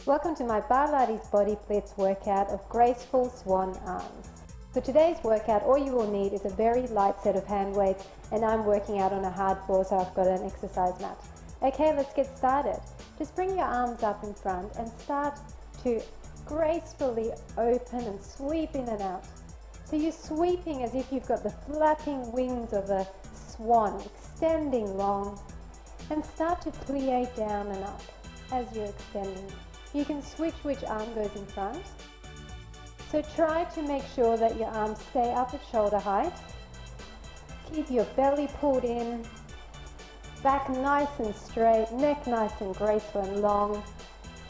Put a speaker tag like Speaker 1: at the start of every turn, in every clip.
Speaker 1: Welcome to my Barlates Body Blitz workout of Graceful Swan arms. For today's workout, all you will need is a very light set of hand weights, and I'm working out on a hard floor, so I've got an exercise mat. Okay, let's get started. Just bring your arms up in front and start to gracefully open and sweep in and out. So you're sweeping as if you've got the flapping wings of a swan, extending long, and start to plie down and up as you're extending. You can switch which arm goes in front. So try to make sure that your arms stay up at shoulder height. Keep your belly pulled in, back nice and straight, neck nice and graceful and long,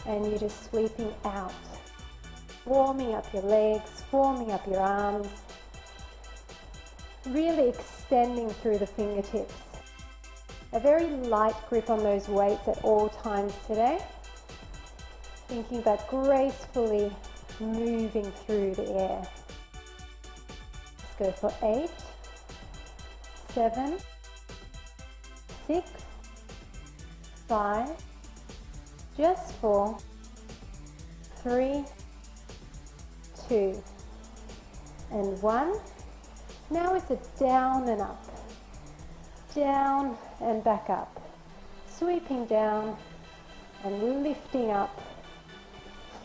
Speaker 1: and you're just sweeping out. Warming up your legs, warming up your arms, really extending through the fingertips. A very light grip on those weights at all times today. Thinking about gracefully moving through the air. Let's go for 8, 7, 6, 5, just 4, 3, 2, and 1. Now it's a down and up, down and back up, sweeping down and lifting up,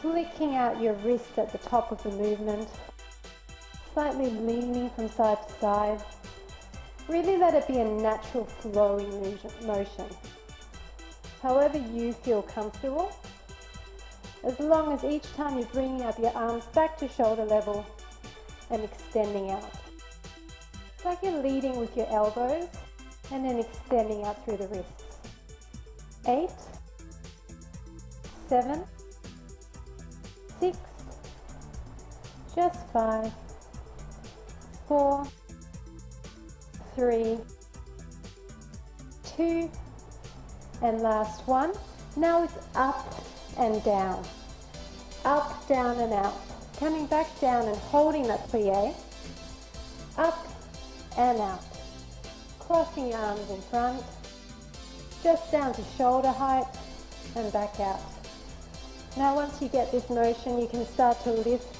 Speaker 1: flicking out your wrists at the top of the movement, slightly leaning from side to side. Really let it be a natural flowing motion. However you feel comfortable, as long as each time you're bringing up your arms back to shoulder level and extending out. It's like you're leading with your elbows and then extending out through the wrists. 8, 7, 6, just 5, 4, 3, 2, and last one. Now it's up and down, up, down and out, coming back down and holding that plie, up and out, crossing your arms in front, just down to shoulder height and back out. Now once you get this motion, you can start to lift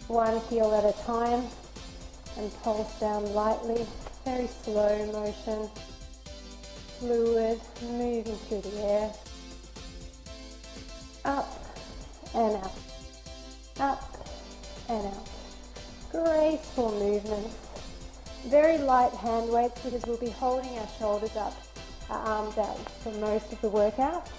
Speaker 1: one heel at a time and pulse down lightly. Very slow motion, fluid, moving through the air. Up and out, up and out. Graceful movements. Very light hand weights because we'll be holding our shoulders up, our arms out for most of the workout.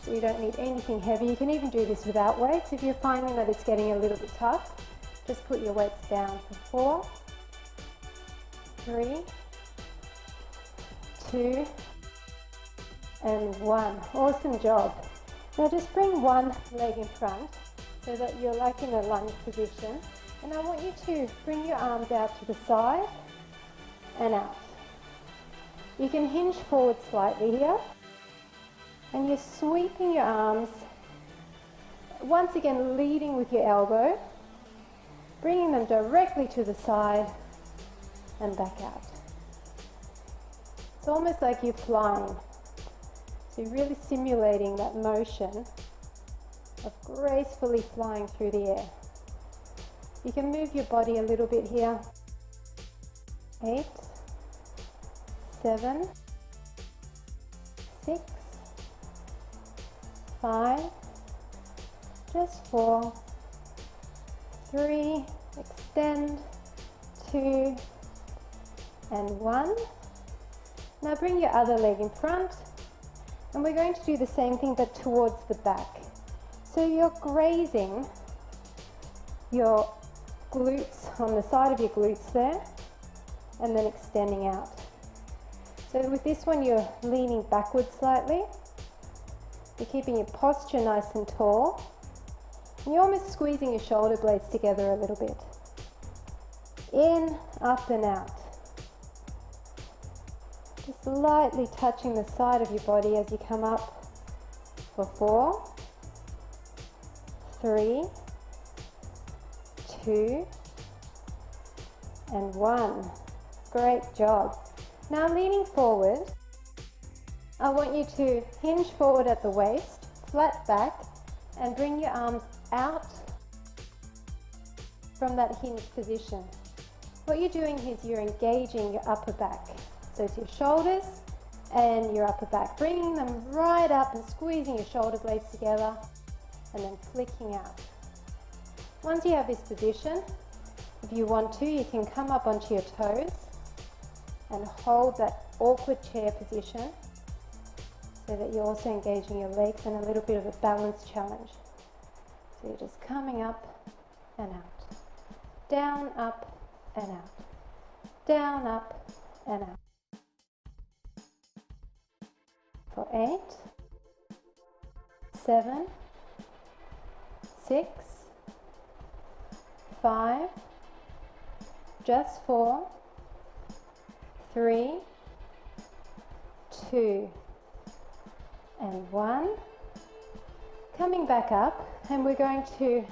Speaker 1: So you don't need anything heavy. You can even do this without weights. If you're finding that it's getting a little bit tough, just put your weights down for 4, 3, 2, and 1. Awesome job. Now just bring one leg in front so that you're like in a lunge position. And I want you to bring your arms out to the side and out. You can hinge forward slightly here. And you're sweeping your arms, once again leading with your elbow, bringing them directly to the side and back out. It's almost like you're flying. So you're really simulating that motion of gracefully flying through the air. You can move your body a little bit here. 8, 7, 6, 5, just 4, 3, extend, 2, and 1. Now bring your other leg in front, and we're going to do the same thing but towards the back. So you're grazing your glutes on the side of your glutes there, and then extending out. So with this one you're leaning backwards slightly. You're keeping your posture nice and tall. And you're almost squeezing your shoulder blades together a little bit. In, up and out. Just lightly touching the side of your body as you come up for 4, 3, 2, and 1. Great job. Now leaning forward, I want you to hinge forward at the waist, flat back, and bring your arms out from that hinged position. What you're doing is you're engaging your upper back. So it's your shoulders and your upper back, bringing them right up and squeezing your shoulder blades together and then flicking out. Once you have this position, if you want to, you can come up onto your toes and hold that awkward chair position so that you're also engaging your legs and a little bit of a balance challenge. So you're just coming up and out, down, up and out, down, up and out. For 8, 7, 6, 5, just 4, 3, 2, and 1. Coming back up, and we're going to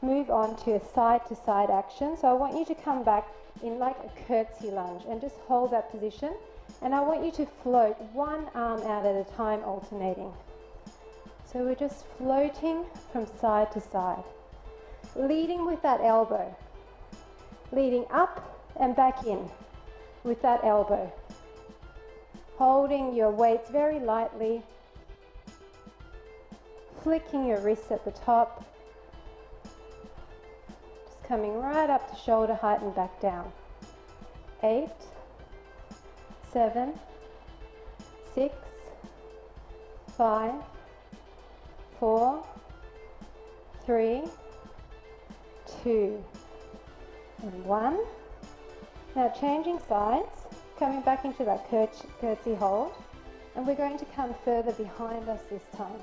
Speaker 1: move on to a side-to-side action. So I want you to come back in like a curtsy lunge and just hold that position. And I want you to float one arm out at a time, alternating. So we're just floating from side to side, leading with that elbow, leading up and back in with that elbow, holding your weights very lightly, flicking your wrists at the top, just coming right up to shoulder height and back down. 8, 7, 6, 5, 4, 3, 2, and 1. Now changing sides, coming back into that curtsy hold, and we're going to come further behind us this time.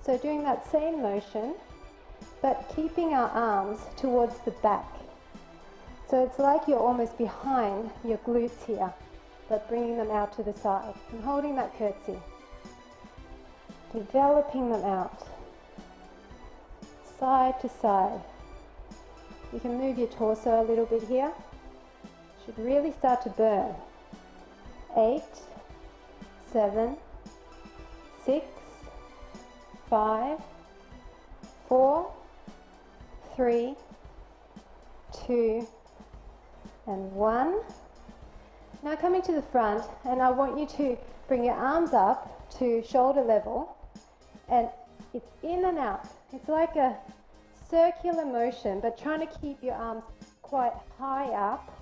Speaker 1: So doing that same motion, but keeping our arms towards the back. So it's like you're almost behind your glutes here, but bringing them out to the side and holding that curtsy, developing them out, side to side. You can move your torso a little bit here. Should really start to burn. 8, 7, 6, 5, 4, 3, 2, and 1. Now coming to the front, and I want you to bring your arms up to shoulder level, and it's in and out. It's like a circular motion, but trying to keep your arms quite high up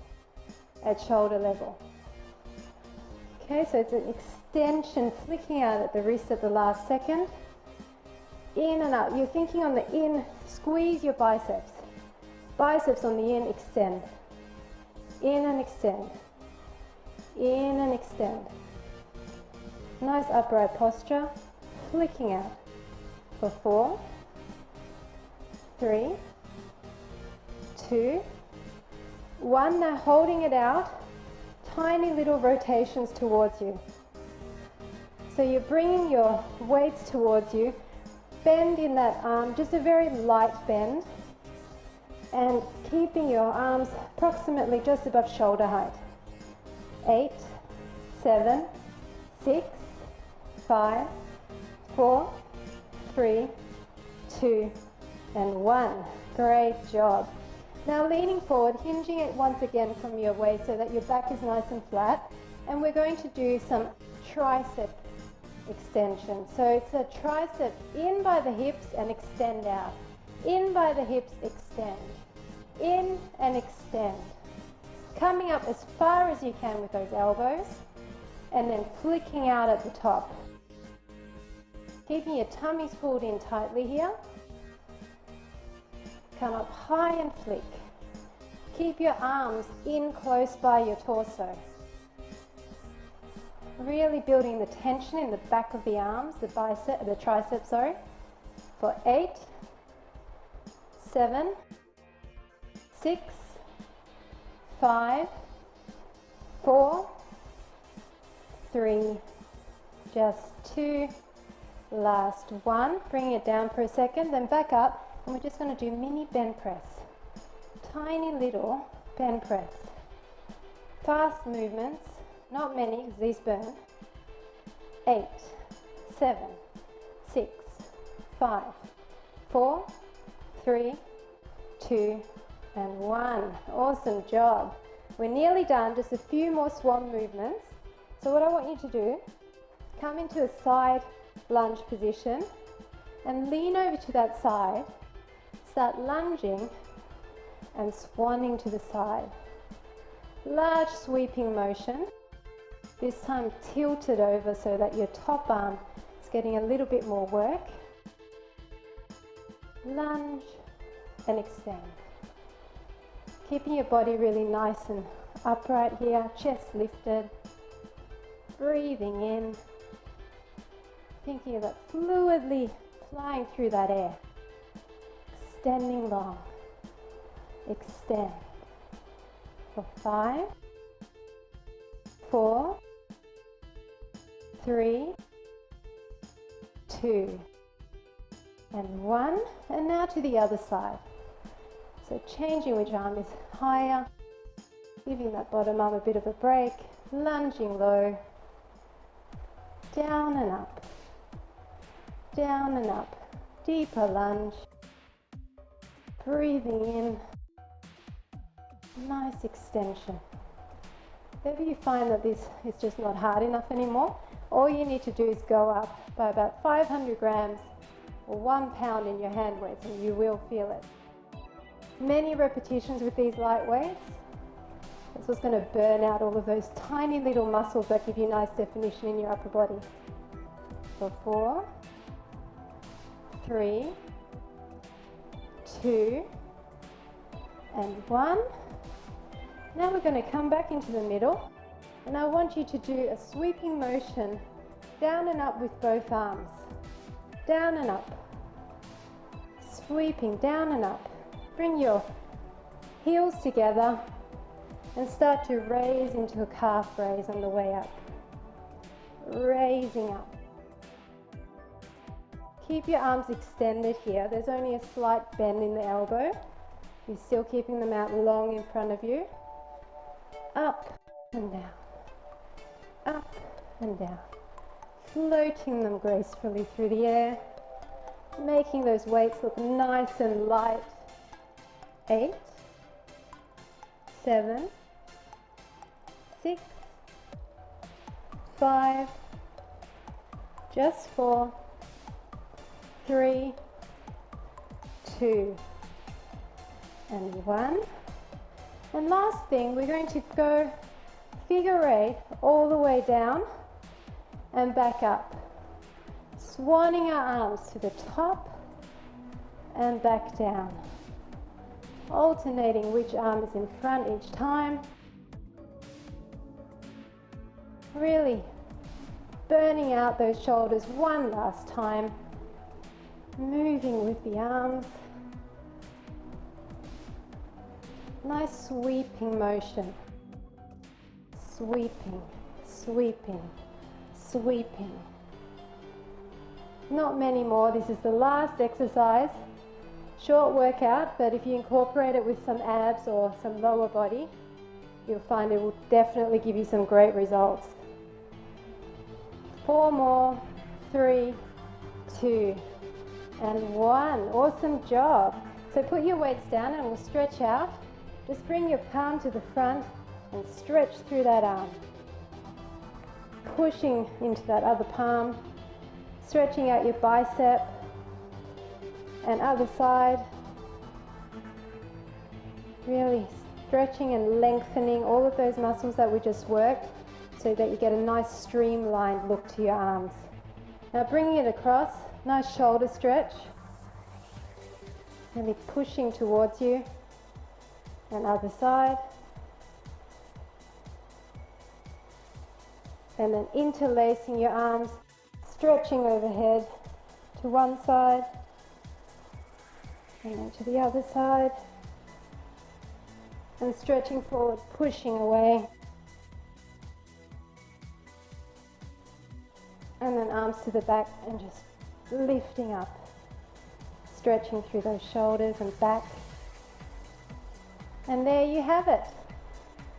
Speaker 1: at shoulder level. Okay, so it's an extension, flicking out at the wrist at the last second. In and out. You're thinking on the in, squeeze your biceps. Biceps on the in, extend. In and extend. In and extend. Nice upright posture, flicking out. For 4, 3, 2, 1. Now holding it out, tiny little rotations towards you. So you're bringing your weights towards you, bend in that arm, just a very light bend, and keeping your arms approximately just above shoulder height. 8, 7, 6, 5, 4, 3, 2, and 1. Great job. Now leaning forward, hinging it once again from your waist so that your back is nice and flat. And we're going to do some tricep extension. So it's a tricep in by the hips and extend out. In by the hips, extend. In and extend. Coming up as far as you can with those elbows and then flicking out at the top. Keeping your tummies pulled in tightly here. Come up high and flick. Keep your arms in close by your torso. Really building the tension in the back of the arms, the tricep, sorry. For 8, 7, 6, 5, 4, 3, just 2, last 1. Bring it down for a second, then back up. And we're just going to do mini bend press. Tiny little bend press. Fast movements, not many because these burn. 8, 7, 6, 5, 4, 3, 2, and 1. Awesome job. We're nearly done, just a few more swan movements. So what I want you to do, come into a side lunge position and lean over to that side. Start lunging and swanning to the side. Large sweeping motion. This time tilted over so that your top arm is getting a little bit more work. Lunge and extend. Keeping your body really nice and upright here, chest lifted. Breathing in. Thinking about fluidly flying through that air. Extending long. Extend. For 5, 4, 3, 2, and 1. And now to the other side. So changing which arm is higher, giving that bottom arm a bit of a break, lunging low, down and up, down and up, deeper lunge, breathing in, nice extension. If you find that this is just not hard enough anymore, all you need to do is go up by about 500 grams or 1 pound in your hand weights and you will feel it. Many repetitions with these light weights. That's what's going to burn out all of those tiny little muscles that give you nice definition in your upper body. For 4, 3, 2, and 1. Now we're going to come back into the middle, and I want you to do a sweeping motion down and up with both arms. Down and up. Sweeping down and up. Bring your heels together and start to raise into a calf raise on the way up. Raising up. Keep your arms extended here. There's only a slight bend in the elbow. You're still keeping them out long in front of you. Up and down. Up and down. Floating them gracefully through the air. Making those weights look nice and light. 8, 7, 6, 5, just 4, 3, 2, and 1. And last thing, we're going to go figure 8 all the way down and back up. Swanning our arms to the top and back down. Alternating which arm is in front each time. Really burning out those shoulders one last time. Moving with the arms. Nice sweeping motion. Sweeping, sweeping, sweeping. Not many more. This is the last exercise. Short workout, but if you incorporate it with some abs or some lower body, you'll find it will definitely give you some great results. 4 more, 3, 2, and 1. Awesome job. So put your weights down and we'll stretch out. Just bring your palm to the front and stretch through that arm. Pushing into that other palm, stretching out your bicep. And other side, really stretching and lengthening all of those muscles that we just worked so that you get a nice streamlined look to your arms. Now bringing it across, nice shoulder stretch, really pushing towards you, and other side. And then interlacing your arms, stretching overhead to one side, and then to the other side, and stretching forward, pushing away, and then arms to the back and just lifting up, stretching through those shoulders and back. And there you have it.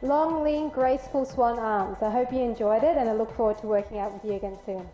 Speaker 1: Long, lean, graceful swan arms. I hope you enjoyed it and I look forward to working out with you again soon.